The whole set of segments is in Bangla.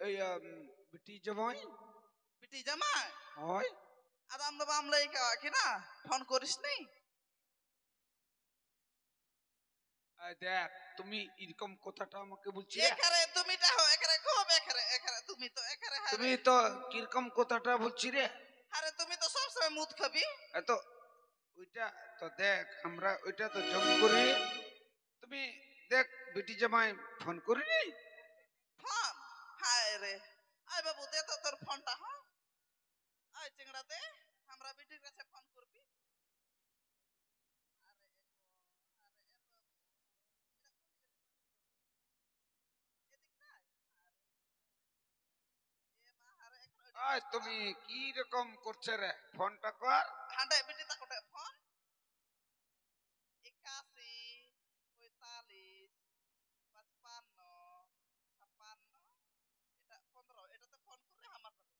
बेटी जमाई बिटी জামাই হয় আদাম দা বাম লই কা কি না ফোন করিস নি দেখ তুমি এরকম কথাটা আমাকে বলছি এখানে তুমিটা হো এখানে খুব এখানে তুমি তো এখানে তুমি তো কিরকম কথাটা বলছি রে আরে তুমি তো সব সময় মুদ খাবি তো ওইটা তো দেখ আমরা ওইটা তো জম করি তুমি দেখ বেটি জামাই ফোন করিনি ফোন হায় রে আই বাবু দে তো তোর ফোনটা হ্যাঁ আই চিংড়া দে আমরা বিটির কাছে ফোন করবি তুমি কি রকম করছে রে ফোনটা কর হাঁটে বিটি তা কোটে ফোন 81 45 55 56 এটা 15 এটাতে ফোন করে আমার কাছে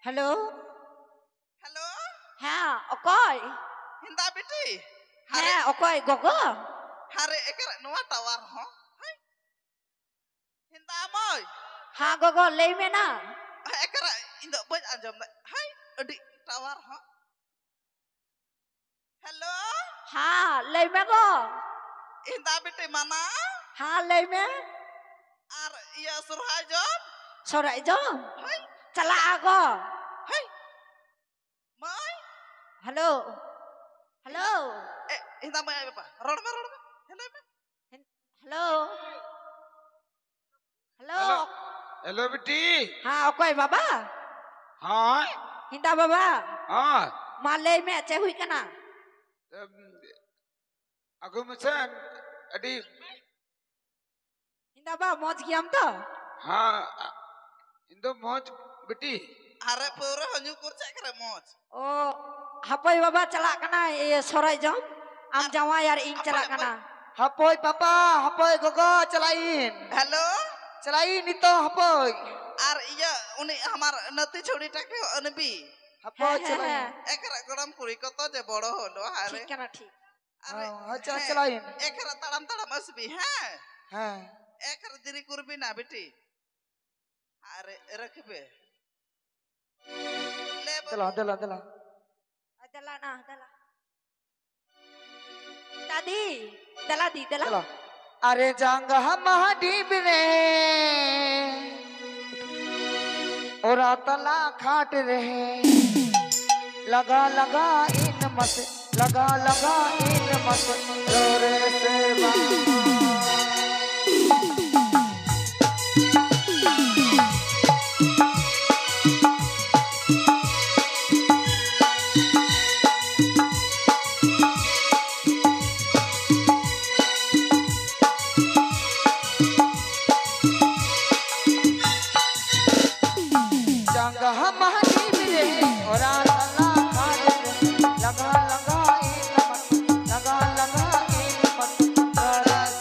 हेलो হ্যালো हाँ ओकोय হিন্দা বিটি हाँ ओकोय गोगो হারে একারে নোয়া টাওয়ার হ হাই হিন্দা মই हाँ गोगो ले में ना একারে ইন্দা বই আজম হাই আডি টাওয়ার হ হ্যালো हाँ ले में गो হিন্দা বিটি মানা हाँ ले में আর ইয়া সুরহাই জব सोराई जो হাই चला आगो হাই মই हेलो हेलो হিন্দা মই বাবা রড়মে হ্যালো हेलो हेलो हेलो बेटी हाँ ओकोय बाबा हाँ हिंदा बाबा हाँ माले में अच्छे हुई कना अगो में से अडी हिंदा बा मौज की हम तो हाँ इंदो मौज बेटी আরে পুরো হঞ্জু করছে একারে মজ ओ हपय बाबा चला कना ये सोराई जो आम जावा यार इन चला कना Hapoy papa, hapoy gogo chalain. Hello Chalain itu hapoy. আর ইয়া উনি আমার নাতি ছড়িটাকে আনবি Hapoy হ্যাঁ, chalain. হ্যাঁ। একারে গরম করি কত যে বড় হলো আরে ठीक कना ठीक আরে Hacha chalain. একারে তাড়াম আসবি হ্যাঁ Ha. একারে দেরি করবি না বেটি আরে রাখবে লে Adalah, adalah, adalah. दला ना दला दादी दला दी दला Adalah. Are jangga mahadib re. Ora tala khat rahe. Laga laga in mas. Laga laga in mas. Rore se ba. जंगह महदीब रे ओरा तला खाट रे लगा लगा इन मत लगा लगा इन मत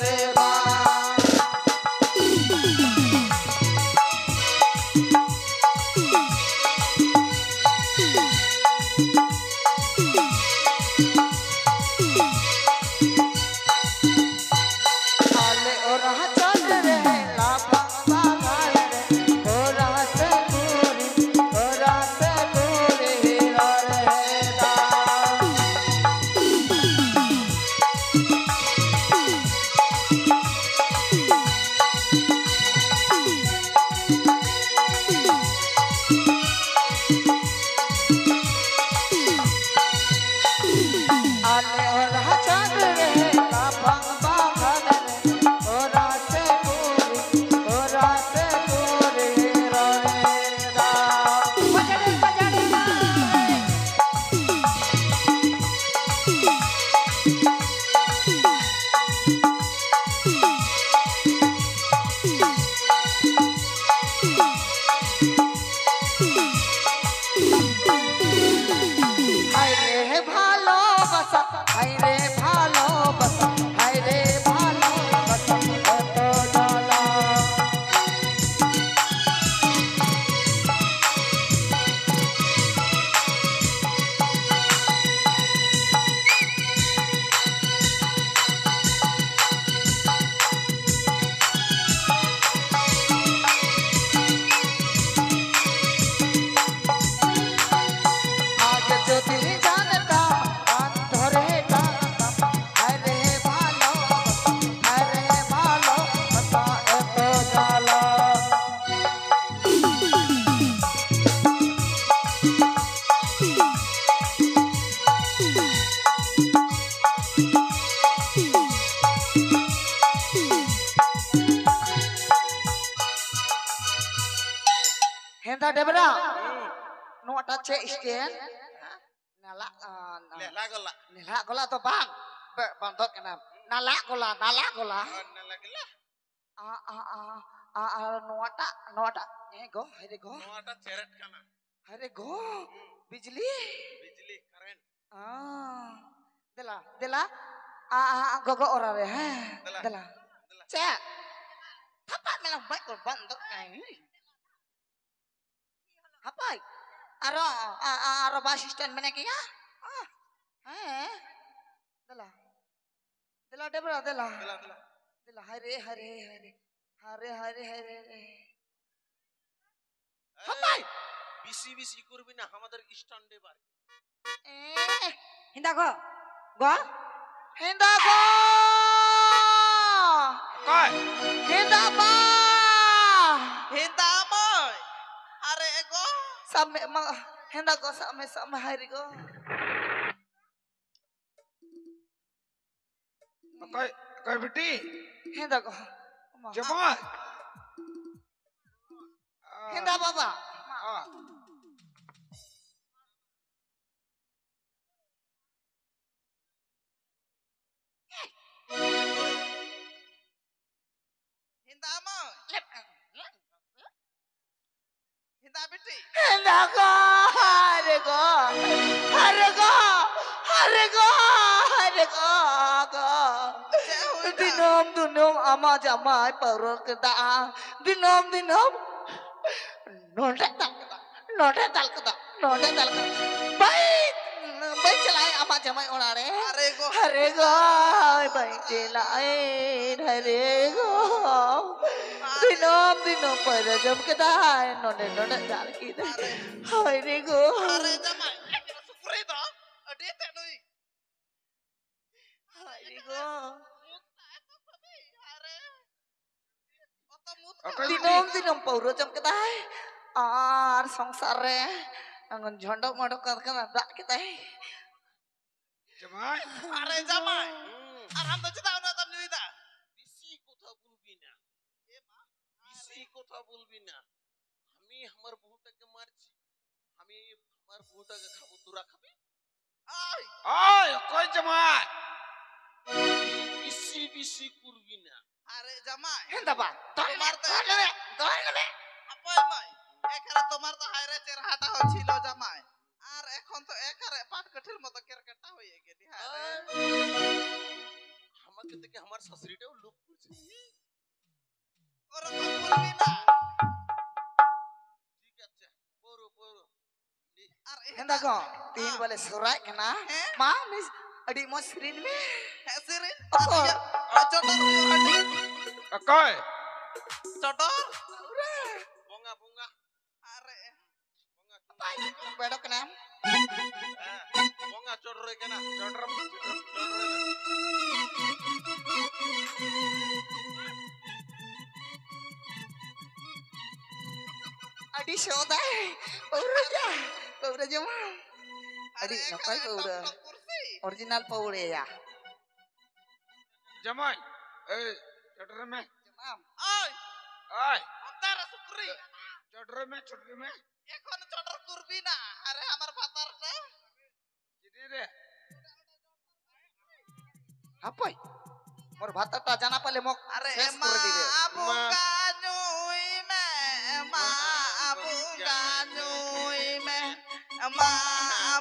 Henta debra. No atache isten. Nala Lela gola. nila gola to bang. Bantot kana. Nala gola. Nela gila. No ata. Go. Hare go. Noata cheret kana. Hare go. Bijli. Bijli current. Dela. Gogo orare. Dela. Cek. Apa melang baik kau bantot kai. Apa? Aro basistan mana kia? Dela. Debra. Dela. Hare. Hapai. Bisi করবি না আমাদের স্ট্যান্ডে বাড়ি। Hinda go. Go. Henda go. কয় Henda ba. Hinta moy. Are ego. Sampai henda go sampai hari go. কয় কয় বেটি Henda go. জামাই Henda baba. Hinta moy. Hinta biti. Henda go. Hare go. Dinom ama jamai perut kita. Dinom. Noda tal kita. Baik celai ama jamai orang re. Are go. Hare go. Baik celai hare go. Dinom pada jam kita. Noda tal kita. Hare go. Are jamai. Sukuri to. Ade tenui. Hare go. Dinom pauro jam kita. Songsar re. Angon jondok modok kan dak kita. জামাই Are jamai. Aram to chita na tam nuita. বেশি কথা বলবি না। বেশি কথা বলবি না। আমি আমার বউটাকে মারছি। আমি আমার বউটাকে খাবো তোরা খাবি? Ay. ওই কয় জামাই বেশি করবি না। Are jamai. Henda ba. তোমার তো আপাই মাই এখানে তোমার তো হায়রে চেরহাটা হচ্ছিল জামাই আর এখন তো একারে পাটকাঠির মতো কেরকেটা হয়ে গেলি হায়রে আমাকে দেখে আমার শাশুড়িটাও লুক করছে। ওরা তো বলবি না ঠিক আছে পড়ো। আর Henda go. Tin bale surai kena. Ma mis adik mo sirin me. হেসিরি Apa? চটর হাডি কয় চটর বঙ্গা আরে Bedok kena. বঙ্গা চড় রে কেনা Chittagong Adik shodai. Paura jama. Adik ngapai paura? Original paura ya. জামাই এই চট্টগ্রামে Jamam. ওই ওই তারা শুকরি চট্টগ্রামে এখন চটর করবি না আরে আমার ভাতারটা জিদি রে Apa? Mor bata ta jana pale mok. আরে Ses মা করে দিবে। বুগা নুই মে মা বুগা নুই মে মা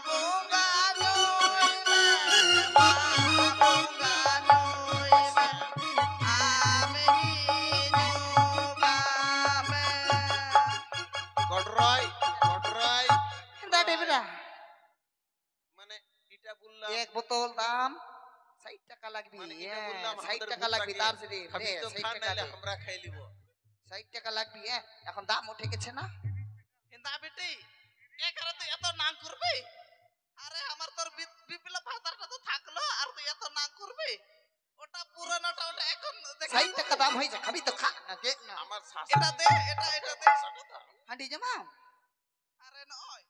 বুগা নুই মে মা বুগা নুই মে আমি জুগা মে গডরাই Henda debra. মানে এটা বললাম Ek botol dam 60 টাকা লাগবে। মানে এটা বললাম 60 টাকা লাগবে তার সাথে। খাবি তো 60 খা টাকা নাইলে দে। আমরা খাই লিব 60 টাকা লাগবে। এখন দাম উঠে গেছে না? হিন্দা বেটি এখানে তুই এত নাং করবি আরে আমার তোর বিপ্লব ভাতারটা তো থাকলো আর তুই এত নাং করবি ওটা পুরানোটা ওটা এখন 60 টাকা দাম হয়েছে খাবি তো খা না দে না। আমার শাশুড়ি এটা দে এটা দে হাঁডি জমাও। আরে নয়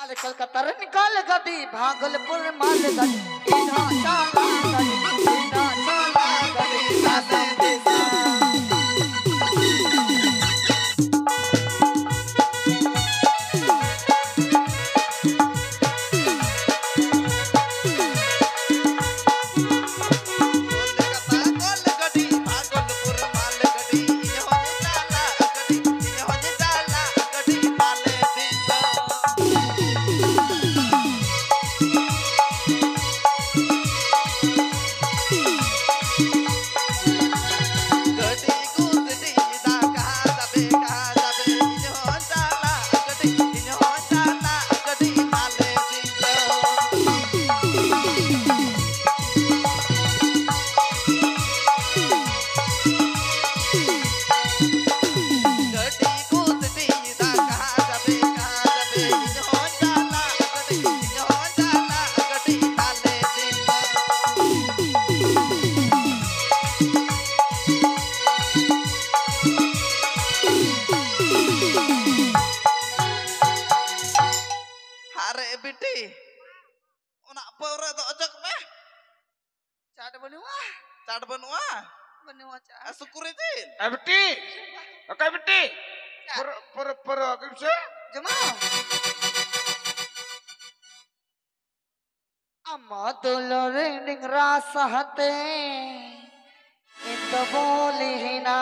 अरे कलकत्ता रे निकाल गाड़ी भागलपुर माल गाड़ी इना चाला गाड़ी इना चाला गाड़ी साथे देसा बेटी ओना पौरा दो अजक में चाट बनुआ चाट बनवा बनुआ चाट सुकुरी दिन ए बेटी ओके बेटी पर kimse जमा अम्मा दुलरे निंगरा सहते इंद बोले ना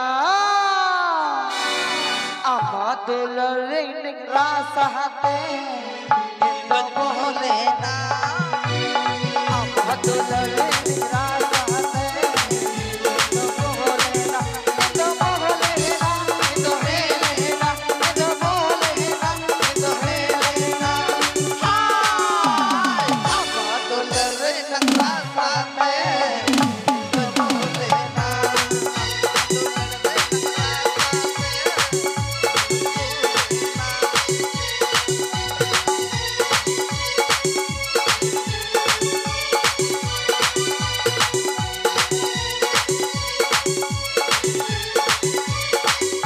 अम्मा दुलरे निंगरा सहते इंद बोले ना अम्मा दुलरे निंगरा सहते इंद बोले ना इंद बोले ना इंद हेले ना इंद बोले ना इंद हेले ना हाय अम्मा दुलरे निंगरा सहते इंद बोले ना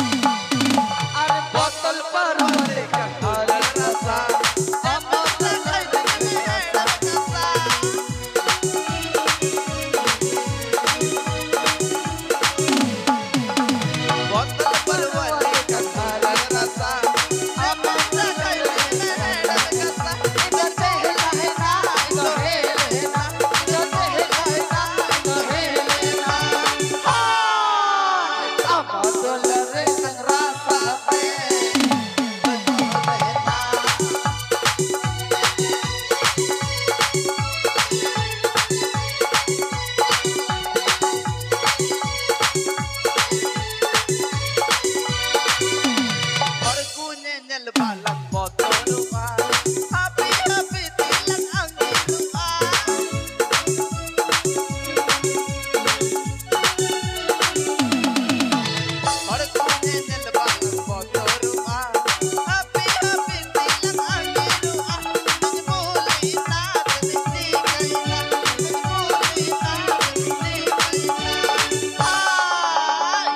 अरे बोतल पर वाले का हर रसा अम्मा दुलरे निंगरा बोतल पर वाले का हर रसा अम्मा दुलरे निंगरा कसा इधर से है ना इधर है ना इधर से है ना इधर है ना हाय अम्मा दुलरे निंगरा सहते इंद बोले ना और कुने नल बालम बोतलवा अभी अभी तिलक अंगीरुआ और कुने नल बालम बोतलवा अभी अभी तिलक अंगीरुआ मजबूरी नाच दिसी गईला मजबूरी नाच दिसी गईला हाय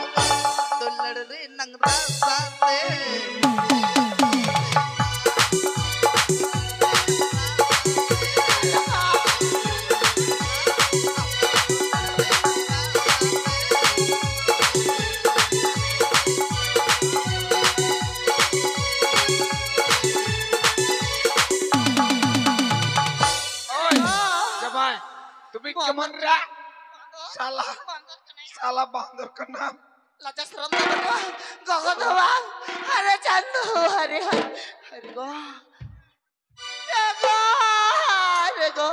दुलड़ रे नंगरा साते ओय जमाई तुम्ही केमन रा साला साला बांदर का नाम लाजा शरम ना बनुआ गगो दवा अरे चंदू अरे अरे गो अरे गो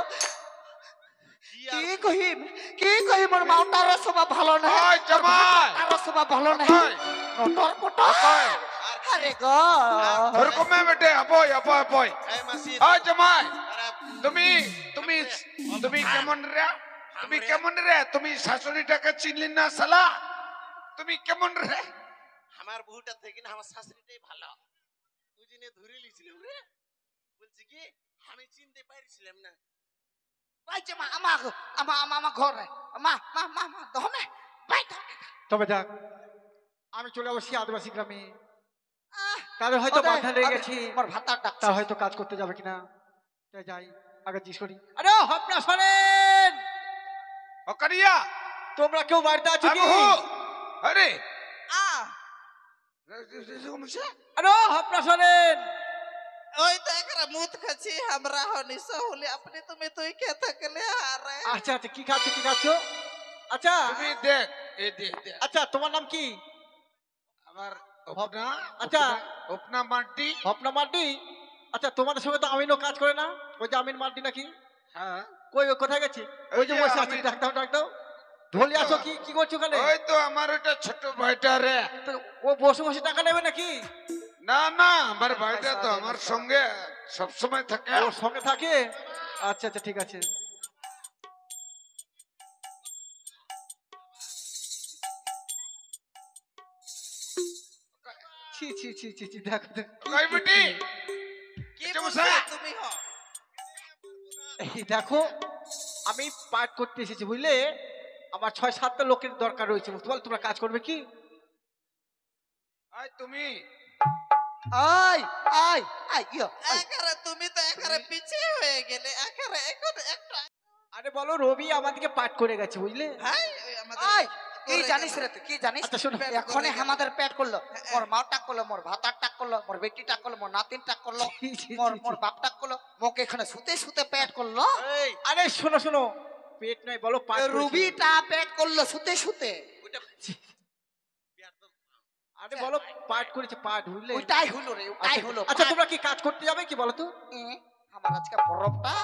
কি কহি মোর মাউটার সবা ভালো না ওই জামাই তার সবা ভালো না ওই নটর পটর ওই আরে গো रुको मैं बेटे अपोय अपोय अपोय এই মাসি ओय जमाई আরে তুমি তুমি তুমি কেমন রে তুমি কেমন রে তুমি শাশুড়িটাকে চিনলি না শালা তুমি কেমন রে আমার বহুটা থেকে না আমার শাশুড়িটাই ভালো দুজনে ধরে লিছিলাম রে বলছি কি আমি চিনতে পারছিলাম না বাইচে মা আমা ঘরে মা দহনে বাই তবে যাক আমি চলে আসছি আদিবাসী গ্রামে তাদের হয়তো বাধা লেগে গেছি মোর ভাতার ডাক তার হয়তো কাজ করতে যাবে কিনা তাই যাই আগে জিজ্ঞেস করি আরে হপনা শোনেন ও করিয়া তোমরা কেউ বাড়িতে আছো अब কি हो अरे आ আরে হপনা শোনেন ওই তো একরা মুত খাচ্ছি আমরা হনি সহলে আপনি তুমি তুই কে থাকলে আরে আচ্ছা আচ্ছা কি খাচ্ছ আচ্ছা তুমি দেখ এই দেখ দেখ আচ্ছা তোমার নাম কি আমার अपना अच्छा। अपना माटी হপনা মার্টি আচ্ছা তোমাদের সঙ্গে তো আমিনও কাজ করে না ওই যে আমিন মার্টি নাকি हाँ কই ও কোথায় গেছে ওই যে ওই যে বসে আছে আমিন। ডাক দাও ধলি আসো কি কি করছো ওখানে ওই তো আমার ওটা ছোট ভাইটা রে তো ও বসে বসে টাকা নেবে নাকি না না আমার ভাইটা তো আমার সঙ্গে সব সময় থাকে ওর সঙ্গে থাকে আচ্ছা আচ্ছা ঠিক আছে ছি ছি ছি ছি ছি দেখো দেখো। কই বেটি কি এটা বলছো মশাই। তুমি হ এই দেখো আমি পাঠ করতে এসেছি বুঝলে আমার ৬-৭টা লোকের দরকার রয়েছে বুঝতে পারলে তোমরা কাজ করবে কি আয় তুমি আই আই আই ইয়া একারে তুমি তো একারে পিছিয়ে হয়ে গেলে একারে এখন একটা আরে বলো রবি আমাদেরকে পাঠ করে গেছে বুঝলে ভাই ওই আমাদের আই কি করে জানিস গেল। রে তুই কি জানিস আচ্ছা, শোনো। এখনে আমাদের পেট করলো মোর মা টাক করলো মোর ভাতার টাক করলো মোর বেটি টাক করলো মোর নাতিন টাক করলো ছি, ছি, মোর ছি, মোর ছি। বাপ টাক করলো মোকে এখানে শুতে শুতে পেট করলো এই আরে শোনো শোনো পেট নয় বলো পাঠ করেছে। রুবিটা পেট করলো শুতে শুতে ওইটা বিয়ার আরে বলো পাঠ করেছে পাঠ বুঝলে ওইটাই হলো রে ওইটাই হলো আচ্ছা তোমরা কি কাজ করতে যাবে কি বলো তো আমার আজকে পরবটা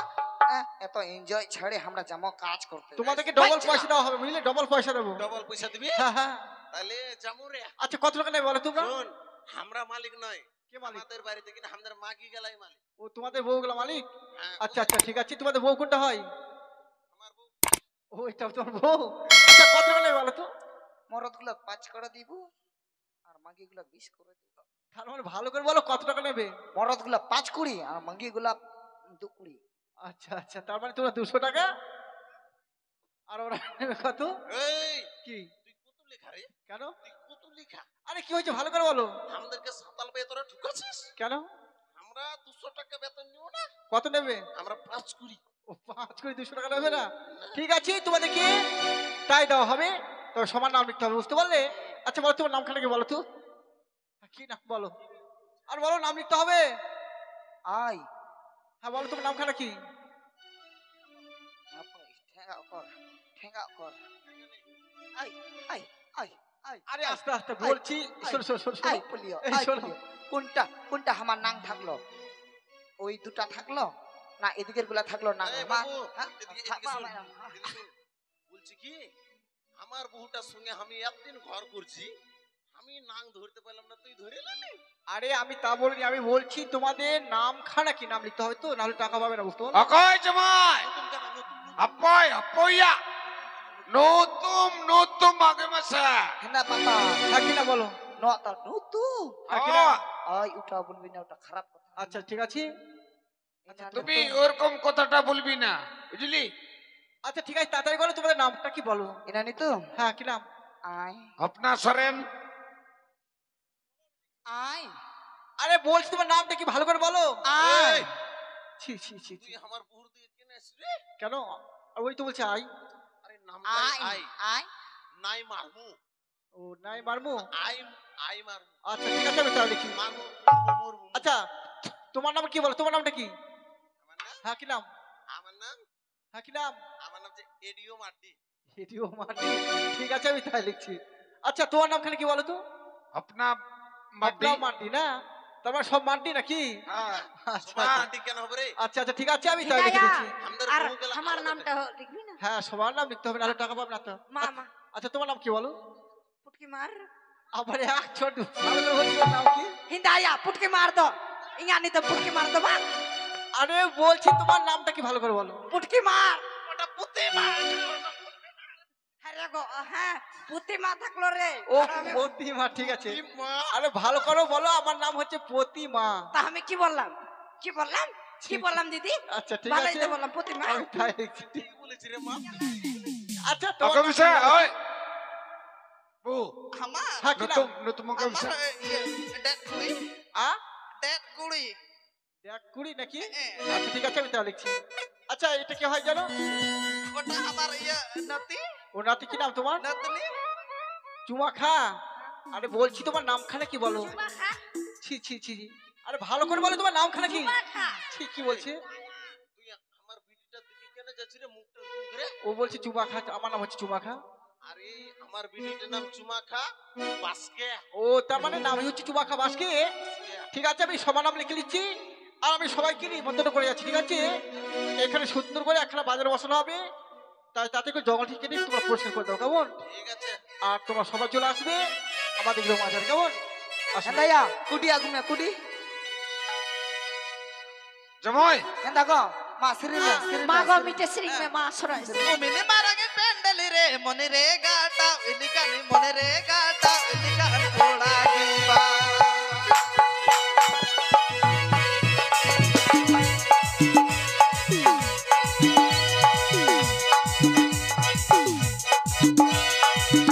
এত এনজয় ছেড়ে আমরা যাবো কাজ করতে তোমাদেরকে ডবল পয়সা দেওয়া হবে বুঝলে ডবল পয়সা দেবো ডবল পয়সা দিবি হ্যাঁ হ্যাঁ তাহলে যামু রে আচ্ছা কত টাকা নেবে বলো তোমরা শোন আমরা মালিক নয় কে মালিক আমাদের বাড়িতে কিনা আমাদের মাগি গেলাই মালিক ও তোমাদের বউগুলো মালিক হ্যাঁ, আচ্ছা আচ্ছা ঠিক আছে তোমাদের বউ কোনটা হয় আমার বউ ও এটা তোমার বউ আচ্ছা কত টাকা নেবে বলো তো মরদ গুলো 5 করে দিব আর মাগি গুলো 20 করে দিব তার মানে ভালো করে বলো কত টাকা নেবে মরদ গুলো 5 কুড়ি আর মাগি গুলো 2 কুড়ি আচ্ছা আচ্ছা তার মানে তোমরা 200 টাকা আর ওরা নেবে কত এই কি তুই কত লেখা রে কেন তুই কত লেখা আরে কি হয়েছে ভালো করে বলো আমাদেরকে সাতাল পেয়ে তোরা ঢুকাছিস কেন আমরা 200 টাকা বেতন নিব না কত নেবে আমরা 5 কুড়ি ও 5 করে 200 টাকা নেবে না ঠিক আছে তোমাদেরকে তাই দেওয়া হবে তবে সমান নাম লিখতে হবে বুঝতে পারলে আচ্ছা বলো তোমার নামখানা কি বলো তো কি নাম বলো আর বলো নাম লিখতে হবে আই হ্যাঁ বলো তোমার নামখানা কি ঠেঙ্গা কর আই আই আই আই আরে আস্তে আস্তে বলছি শোনো শোনো শোনো আই শোনো। পলিও এই আই শোনো। পলিও কোনটা কোনটা আমার নাম থাকলো ওই দুটা থাকলো না এদিকের গুলা থাকলো না এই মা বাবু, হ্যাঁ? এদিকে থাকবা শোন, আমার। এদিকে শোন। বলছি কি আমার বহুটার সঙ্গে আমি একদিন ঘর করছি আমি নাং ধরতে পারলাম না তুই ধরে নিলি আরে আমি তা বলিনি আমি বলছি তোমাদের নামখানা কি নাম লিখতে হবে তো নাহলে টাকা পাবে না বুঝতে পারলে অকয় জমাই নতুন কেন নতুন আপয় আপয়া নতুম নতুম আগে মাসা হ্যাঁ বাবা হ্যাঁ কি না বলো নটা নতু হ্যাঁ কি না? আই ওটা বলবি না ওটা খারাপ কথা আচ্ছা ঠিক আছে এটা তুমি নতুন। ওরকম কথাটা বলবি না বুঝলি আচ্ছা ঠিক আছে তাড়াতাড়ি বলো তোমাদের নামটা কি বলো এটা নি তো হ্যাঁ কি নাম আই আপনা সরেন আই আরে বলছি তোমার নামটা কি ভালো করে বলো আই ছি ছি ছি তুই ছি। আমার বহুর দিয়ে কেনে আসবে কেন আর ওই তো বলছে আই আরে নামটা আই আই আই নাই মারমু ও নাই মারমু আই আই মারমু আচ্ছা ঠিক আছে আমি তাহলে লিখি মারমু মরমু আচ্ছা তোমার নাম কি বলো তোমার নামটা কি আমার নাম হ্যাঁ কি নাম আমার নাম হ্যাঁ কি নাম আমার নাম যে এডিও মাটি এটিও মাটি ঠিক আছে আমি তাই লিখছি আচ্ছা তোমার নামখানে কি বলো তো আপনা মাটি আপনাও মাটি না তোমার সব মাটি নাকি হ্যাঁ আচ্ছা তোমার আচ্ছা। মাটি কেন হবে রে আচ্ছা আচ্ছা ঠিক আছে আমি তাই লিখে দিচ্ছি আমাদের আর বহু গেলা আমার আলাদা নামটা লিখবি না হ্যাঁ সবার নাম লিখতে হবে নাহলে টাকা পাবে না তো মা মা আচ্ছা তোমার নাম কি বলো পুটকি মার আবার এক ছোট ভালো করে বলছি ওর নাম কি হিন্দায়া পুটকি মার দো ইয়ানি তো পুটকি মার দো বা আরে বলছি তোমার নামটা কি ভালো করে বলো পুটকি মার ওটা পুঁতে মার হ্যাঁ রে গো হ্যাঁ পুতি মা থাকলো রে ও প্রতিমা ঠিক আছে কি মা আরে ভালো করে বলো আমার নাম হচ্ছে প্রতিমা তা আমি কি বললাম কি বললাম কি বললাম দিদি আচ্ছা ঠিক ভালোই আছে তো বললাম পুতি মা আমি তাই লিখছি কি বলেছি রে মা আচ্ছা তোমার অকয় নাম মিশা কি বলো? ওই বউ আমার হ্যাঁ কি নাম নতুম নতুম অকয় আমার মিশা ডেট কুড়ি আ ডেট কুড়ি দেখ কুড়ি নাকি হ্যাঁ। আচ্ছা ঠিক আছে আমি তাই লিখছি আচ্ছা এটা কি হয় জানো ওটা আমার নাতি ও নাতি কি নাম তোমার নাতনি চুমা খা আরে বলছি তোমার নামখানা কি বলো ছি ছি ছি ছি। আরে ভালো করে বলো তোমার নামখানা কি ছি কি বলছে তুই আমার বিটিটার দিকে কেন যাচ্ছিস রে মুখটা এরকম করে ও বলছে চুমা খা আমার নাম হচ্ছে চুমা খা আরে আমার বিটিটার নাম চুমা খা বাসকে ও তার মানে নামই হচ্ছে চুমা খা বাসকে ঠিক আছে আমি সবার নাম লিখে নিচ্ছি আর আমি সবাইকে নিমন্ত্রণ করে যাচ্ছি ঠিক আছে এখানে সুন্দর করে একখানা বাজারে বসানো হবে তাই তাতে করে জঙ্গল ঠিক কেটে তোমরা পরিষ্কার করে দাও কেমন ঠিক আছে আর তোমার সবাই চলে আসবে আমাদের গ্রাম বাজার কেমন আসো। হেন্দায়া কুডি আগুমে কুডি জমাই হেন্দা গো মা সিরিনা মা গো সিরিনা মিটে সিরিং মে মা সরাই মমিনে মারাগে প্যান্ডেলি রে মনে রে গাটা ইলিকানি মনে রে গাটা ইলিকান পোড়া গিবা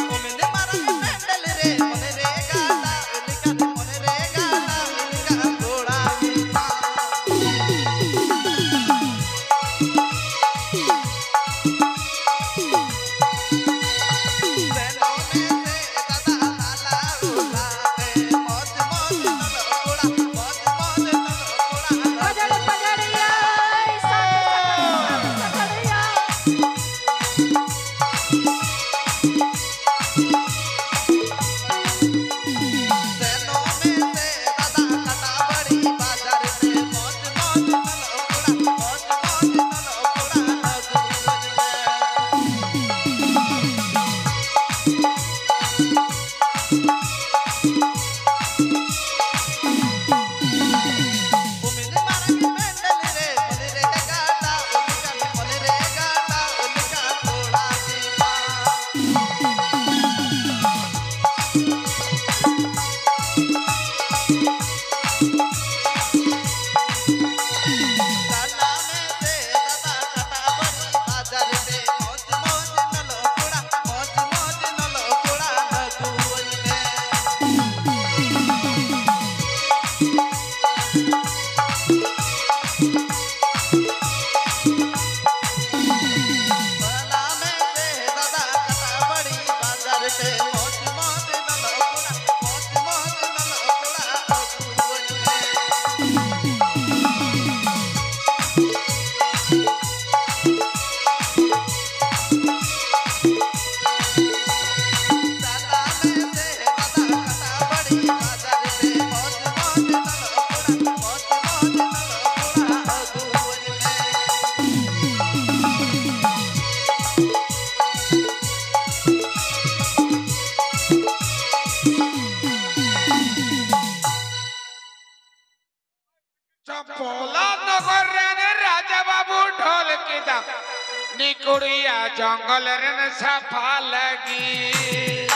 মমিনে মারাগে প্যান্ডেলি রে মনে রে গাটা ইলিকানি মনে রে গাটা के दम निकुड़िया जंगल रन सफा लगी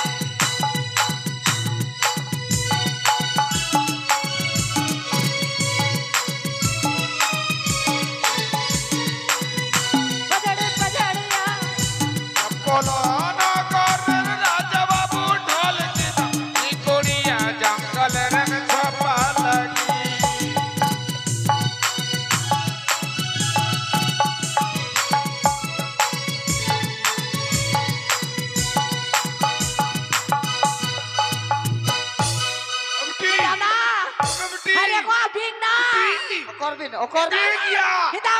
बजड़े बजड़िया बोलो ना कर राजा बाबू ढोल के दम निकुड़िया जंगल रन सफा लगी दादा अरे को बिग ना করবি না ও করবি हिता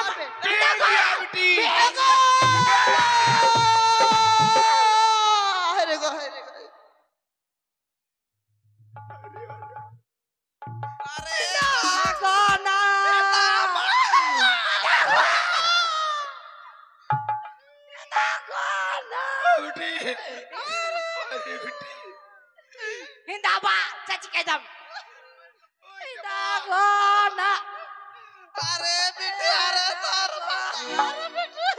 হেরে গো হেরে গো अरे गाना हिंदाबा चाची के दम हिंदा गाना अरे बेटी अरे तार अरे बेटी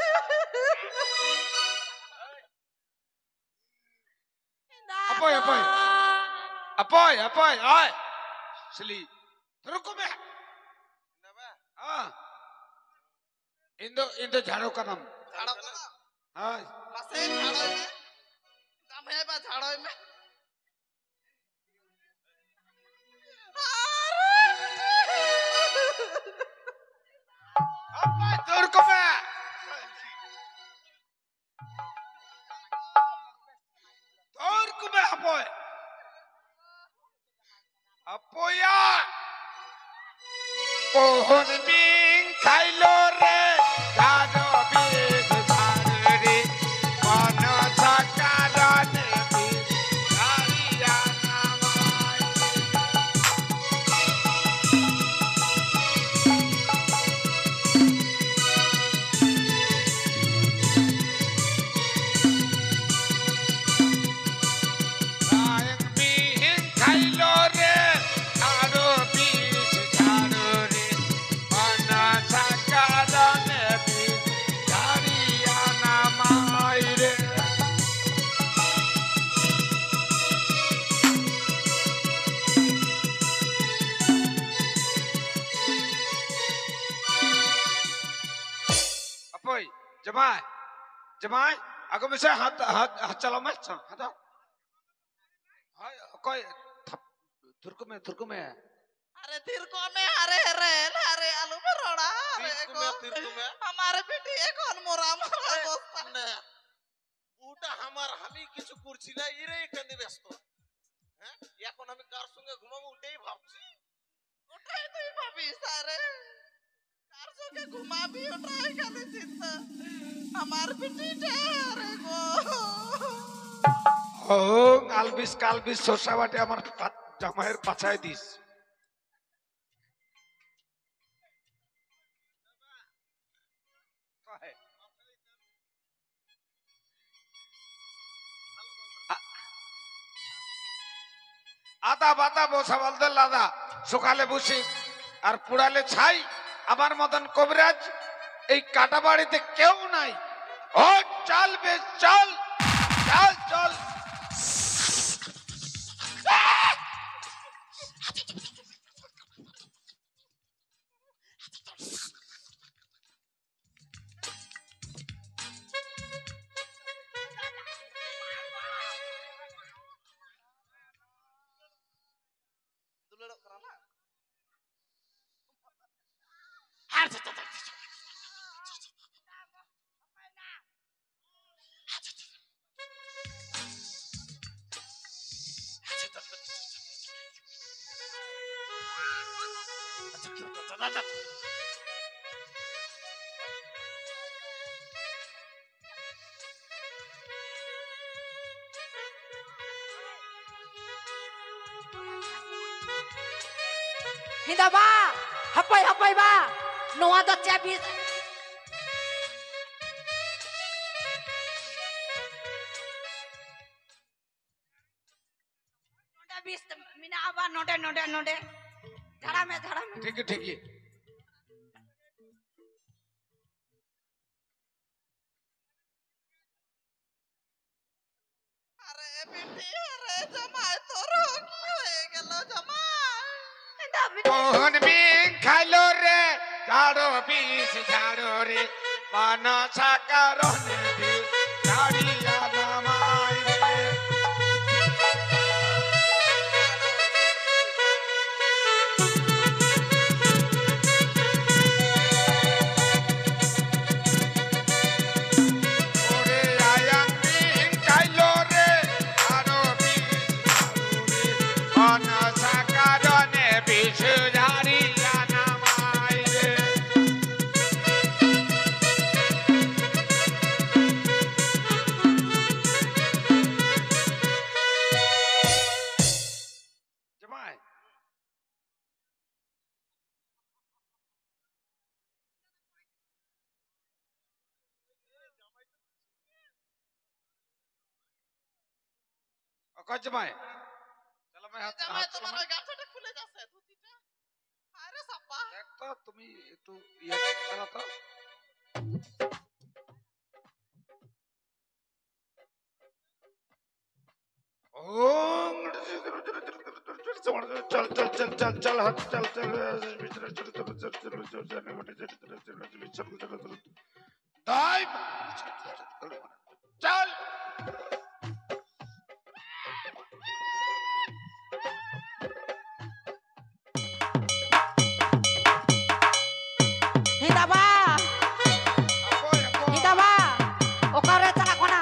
Apoy, apoy. Apoy, apoy, ay. Sili. Ruko me. हाँ. इंदो झाड़ो का नाम. झाड़ो हाँ. बसे झाड़ो में काम है बा झाड़ो में Apoy, ruko me. Ruko me apoy. Apoya. Pohon bing kailo re. Gado bis bharre. Mano sakaran bis. Hariya namai. Sayang bihin kailo re. Gado bis bharre. Mano sakaran bis. Hariya namai re. Apoy, jemai, jemai, aku bisa hat calam macam, hata. Hai, koi, turku me. अरे तीर को में अरे रे अरे आलू में रोड़ा अरे तीर को में हमारे बेटी एक और मोरा मोरा दोस्त না ওটা আমার আমি কিছু করছি না এরে এখানে ব্যস্ত হ্যাঁ এখন আমি কার সঙ্গে ঘুমাবো ওটাই ভাবছি उठाई तो ही भाभी सारे कार सो के घुमा भी उठाई खाली चिंता हमारे बेटी अरे गो Oh, kalbis sosa bate amar jamair pachai dis. আদা বাতা বসা বলতে লাদা সকালে বসি আর পুড়ালে ছাই আমার মতন কবিরাজ এই কাটা বাড়িতে কেউ নাই ও চল বেশ চল চল চল दुलड़ो करा ना Hinda ba hapai ba noa do chabi नोडे बीस मिना आबा नोडे झाड़ा में ठीक है বিটি আরে জামাই তোর কি হয়ে গেল জামাই কোন বিং খাইলো রে ঝাড়ো বিষ ঝাড়ো রে মনসা কারণে বিষ ঝাড়িয়া নামাই রে ওরে আয়াং বিং খাইলো রে ঝাড়ো বিষ ঝাড়ো রে মনসা কারণে বিষ ঝাড়িয়া নামাই রে জামাই কয় জামাই চলো ভাই হাত জামাই হাত তোমার সময় ওই গামছাটা খুলে যাচ্ছে ধুতিটা আরে সাব্বা দেখ তো তুমি একটু ইয়ে চালা তো ওম চল চল চল চল চল হাত চল চল দাই চল হিদাবা আপো আপো হিদাবা ওকারে চালা কোনা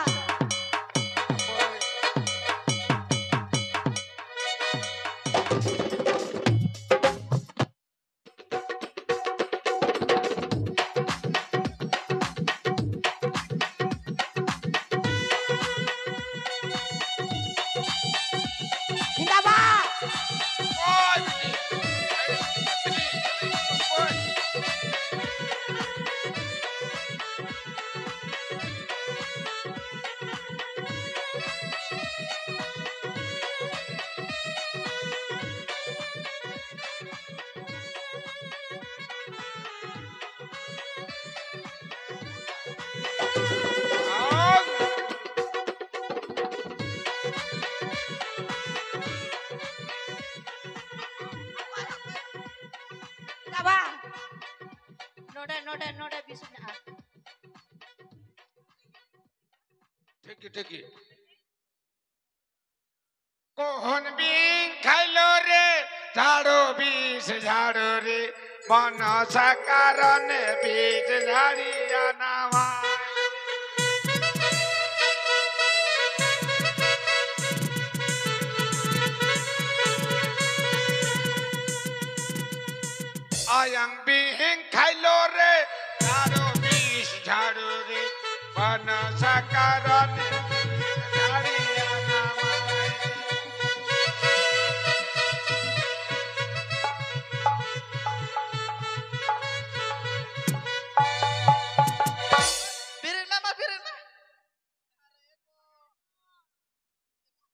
হিদাবা ওই ওই হিদাবা নোডে নোডে নোডে বিছনা ঠিকই ঠিকই কোন বিং খাইলো রে ঝাড়ো বিষ ঝাড়ো রে মনসা কারণে বিষ ঝাড়িয়া নামাই আয়াং বিং খাইলো রে ঝাড়ো বিষ ঝাড়ো রে মনসা কারণে বিষ ঝাড়িয়া নামাই ফিরে না মা ফিরে না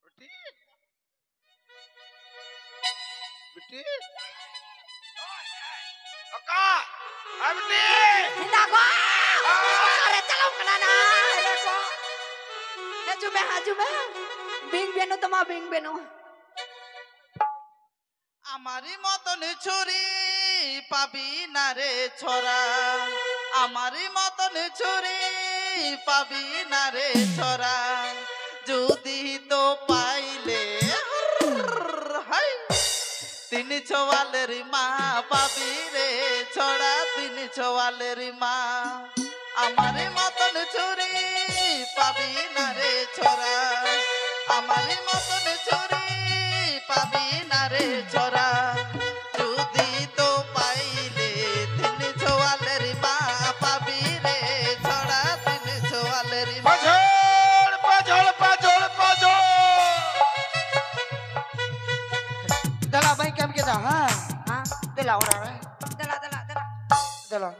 বেটি বেটি ওকা আই বেটি হিদাগো ওকারে চালাও কোনা না দেখো হাজুমে বিং বেনু তোমা বিং বেনু আমারই মতন ছুরি পাবি না রে ছড়া আমারই মতন ছুরি পাবি না রে ছড়া যদি তো পাইলে হাই তিন ছোয়ালের মা পাবি রে ছড়া তিন ছোয়ালের মা আমারই মতন ছুরি পাবি না রে ছড়া আমারই মতন ছুরি পাবি না রে ছড়া যদি তো পাইলে তিন ছোয়ালের মা পাবি রে ছড়া তিন ছোয়ালের মা পাজল পাজল পাজল পাজল दला भाई क्या किया हाँ हां दिला उड़ा रहा है दला दला दला दिला